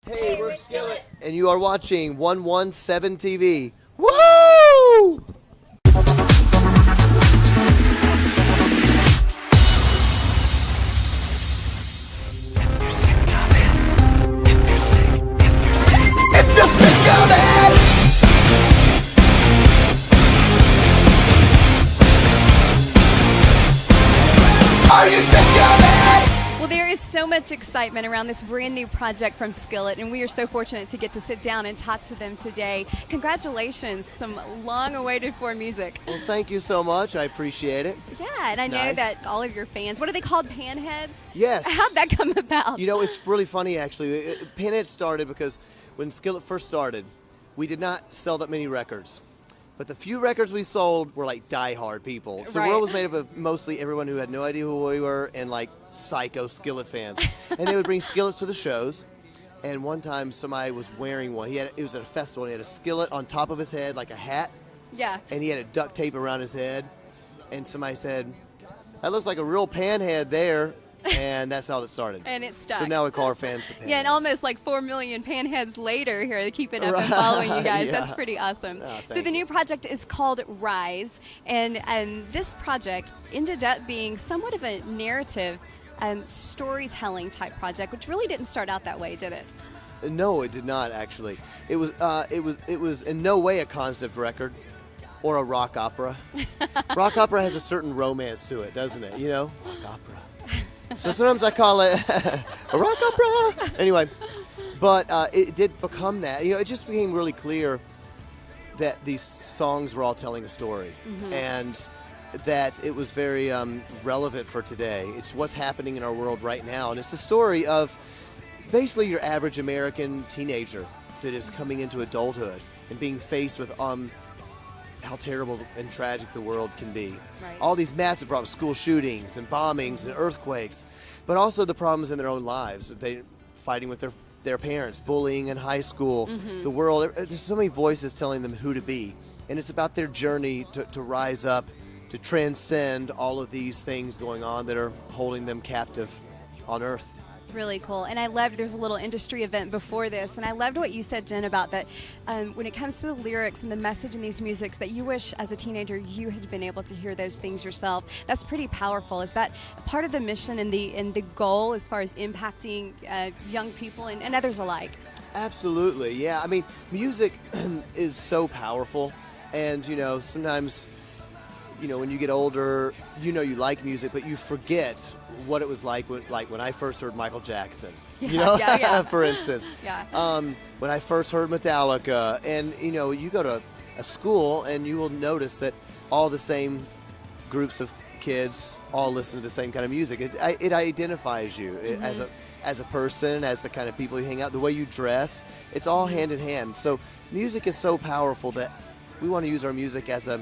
Hey, we're Skillet, and you are watching 117 TV. Woo! If you're sick of it, are you sick of it? Well, there is so much excitement around this brand new project from Skillet, and we are so fortunate to get to sit down and talk to them today. Congratulations, some long-awaited for music. Well, thank you so much. I appreciate it. Yeah, and I know nice. that all of your fans, what are they called, panheads? Yes. How'd that come about? You know, it's really funny, actually. Pinhead started because when Skillet first started, we did not sell that many records. But the few records we sold were like die-hard people. So the world was made up of mostly everyone who had no idea who we were and like psycho Skillet fans. And they would bring Skillets to the shows. And one time somebody was wearing one. It was at a festival and he had a skillet on top of his head like a hat. Yeah. And he had a duct tape around his head. And somebody said, "That looks like a real panhead there." And that's how it started. And it stuck. So now we call our fans the panheads. Yeah, and almost like 4 million panheads later here, they keep it up and following you guys. Yeah. That's pretty awesome. Oh, so the new project is called Rise, and this project ended up being somewhat of a narrative storytelling type project, which really didn't start out that way, did it? No, it did not actually. It was in no way a concept record or a rock opera. Rock opera has a certain romance to it, doesn't it? You know, rock opera. So sometimes I call it a rock opera. Anyway, but it did become that. You know, it just became really clear that these songs were all telling a story, and that it was very relevant for today. It's what's happening in our world right now, and it's the story of basically your average American teenager that is coming into adulthood and being faced with how terrible and tragic the world can be. Right. All these massive problems, school shootings and bombings and earthquakes, but also the problems in their own lives. They fighting with their parents, bullying in high school, the world. There's so many voices telling them who to be. And it's about their journey to rise up, to transcend all of these things going on that are holding them captive on earth. Really cool. And I loved, there's a little industry event before this, and I loved what you said, Jen, about that when it comes to the lyrics and the message in these musics, that you wish as a teenager you had been able to hear those things yourself. That's pretty powerful. Is that part of the mission and the goal as far as impacting young people and others alike? Absolutely, yeah. I mean, music is so powerful, and, you know, sometimes, you know, when you get older, you know you like music, but you forget what it was like when I first heard Michael Jackson. Yeah, you know, yeah. for instance. Yeah. When I first heard Metallica, and, you know, you go to a school and you will notice that all the same groups of kids all listen to the same kind of music. It identifies you as a person, as the kind of people you hang out, the way you dress. It's all hand in hand. So music is so powerful that we want to use our music as a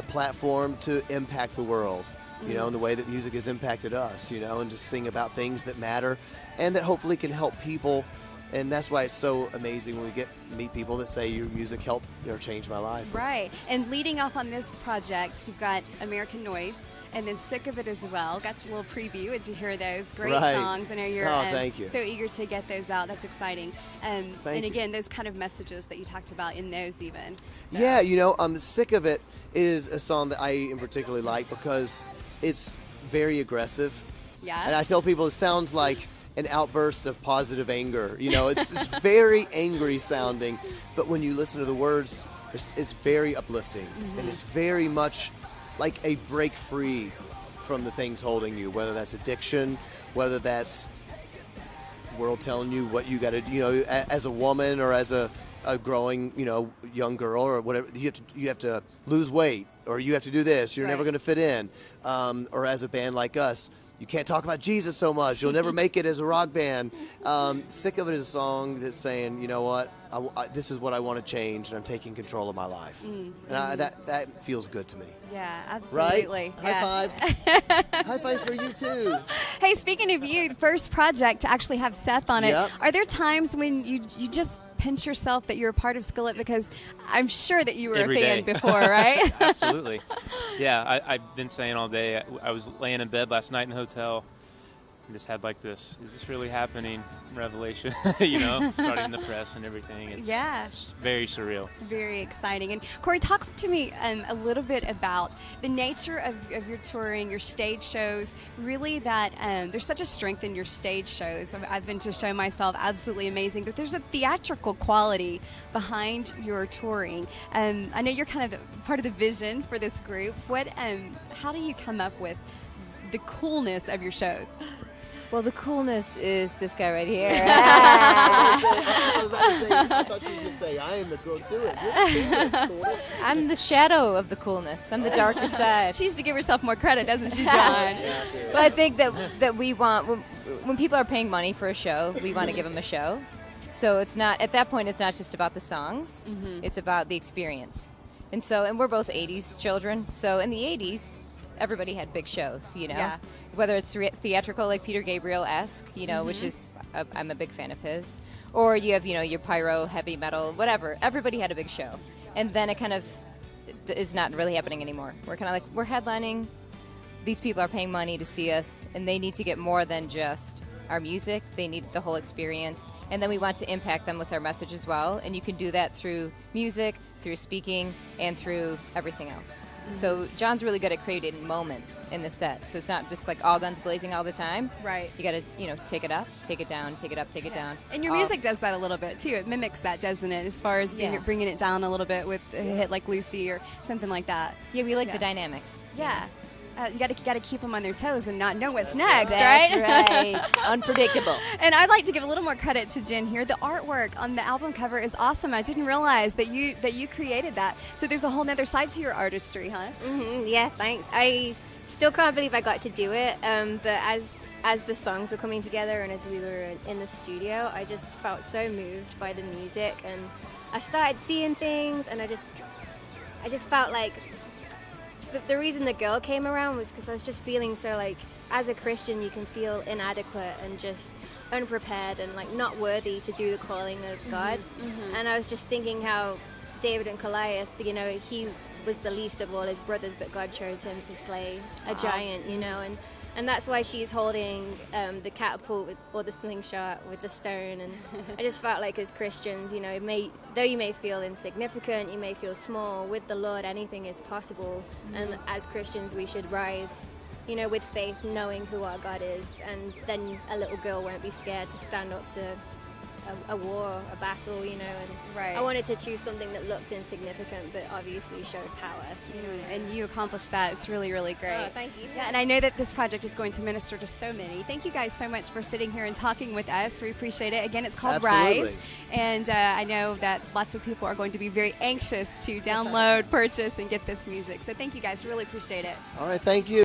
platform to impact the world, you know, in the way that music has impacted us, you know, and just sing about things that matter and that hopefully can help people. And that's why it's so amazing when we meet people that say your music helped, you know, change my life. Right. And leading off on this project, you've got American Noise and then Sick of It as well. Got a little preview and to hear those great songs. I know you're thank you. so eager to get those out. That's exciting. And again, those kind of messages that you talked about in those even. So. Yeah, you know, Sick of It is a song that I in particularly like because it's very aggressive. Yeah. And I tell people it sounds like an outburst of positive anger. You know, it's very angry sounding, but when you listen to the words, it's very uplifting, and it's very much like a break free from the things holding you, whether that's addiction, whether that's the world telling you what you got to, you know, as a woman or as a growing, you know, young girl or whatever, you have to lose weight, or you have to do this, you're never going to fit in, or as a band like us, you can't talk about Jesus so much, you'll never make it as a rock band. Sick of It is a song that's saying, you know what, this is what I want to change, and I'm taking control of my life. And that feels good to me. Yeah, absolutely. Right? Yeah. High fives. High fives for you too. Hey, speaking of you, the first project to actually have Seth on it, Yep. are there times when you just pinch yourself that you're a part of Skillet? Because I'm sure that you were Every a fan day. before, right? Absolutely. Yeah, I've been saying all day. I was laying in bed last night in a hotel, just had like this, is this really happening revelation, you know, starting the press and everything. It's very surreal. Very exciting. And Corey, talk to me a little bit about the nature of your touring, your stage shows, really that there's such a strength in your stage shows. I've been to a show myself, absolutely amazing, that there's a theatrical quality behind your touring. I know you're kind of part of the vision for this group. How do you come up with the coolness of your shows? Well, the coolness is this guy right here. I thought she was going to say, I am the girl to it. You're the coolest. I'm the shadow of the coolness. I'm the darker side. She needs to give herself more credit, doesn't she, John? But I think that we want, when people are paying money for a show, we want to give them a show. So it's not, at that point, it's not just about the songs. It's about the experience. And we're both 80s children. So in the 80s, everybody had big shows, you know? Yeah. Whether it's theatrical, like Peter Gabriel-esque, you know, which is, I'm a big fan of his. Or you have, you know, your pyro, heavy metal, whatever. Everybody had a big show. And then it kind of is not really happening anymore. We're kind of like, we're headlining. These people are paying money to see us, and they need to get more than just our music. They need the whole experience. And then we want to impact them with our message as well. And you can do that through music, through speaking, and through everything else. So John's really good at creating moments in the set. So it's not just like all guns blazing all the time. Right. You got to, you know, take it up, take it down, take it up, take it down. And your music does that a little bit too. It mimics that, doesn't it? As far as bringing it down a little bit with a hit like Lucy or something like that. Yeah, we like the dynamics. Yeah. You got to keep them on their toes and not know what's next, That's right? right. Unpredictable. And I'd like to give a little more credit to Jen here. The artwork on the album cover is awesome. I didn't realize that you created that. So there's a whole nother side to your artistry, huh? Yeah, thanks. I still can't believe I got to do it. But as the songs were coming together and as we were in the studio, I just felt so moved by the music, and I started seeing things, and I just felt like the reason the girl came around was because I was just feeling so like, as a Christian, you can feel inadequate and just unprepared and like not worthy to do the calling of God. And I was just thinking how David and Goliath, you know, he was the least of all his brothers, but God chose him to slay a giant, you know, and that's why she's holding the catapult or the slingshot with the stone. And I just felt like as Christians, you know, though you may feel insignificant, you may feel small, with the Lord anything is possible. And as Christians we should rise, you know, with faith, knowing who our God is, and then a little girl won't be scared to stand up to a war, a battle, you know. And I wanted to choose something that looked insignificant but obviously showed power, you know. And you accomplished that. It's really, really great. Oh, thank you. Yeah, and I know that this project is going to minister to so many. Thank you guys so much for sitting here and talking with us. We appreciate it. Again, it's called Rise. And I know that lots of people are going to be very anxious to download, purchase, and get this music. So thank you guys. Really appreciate it. All right, thank you.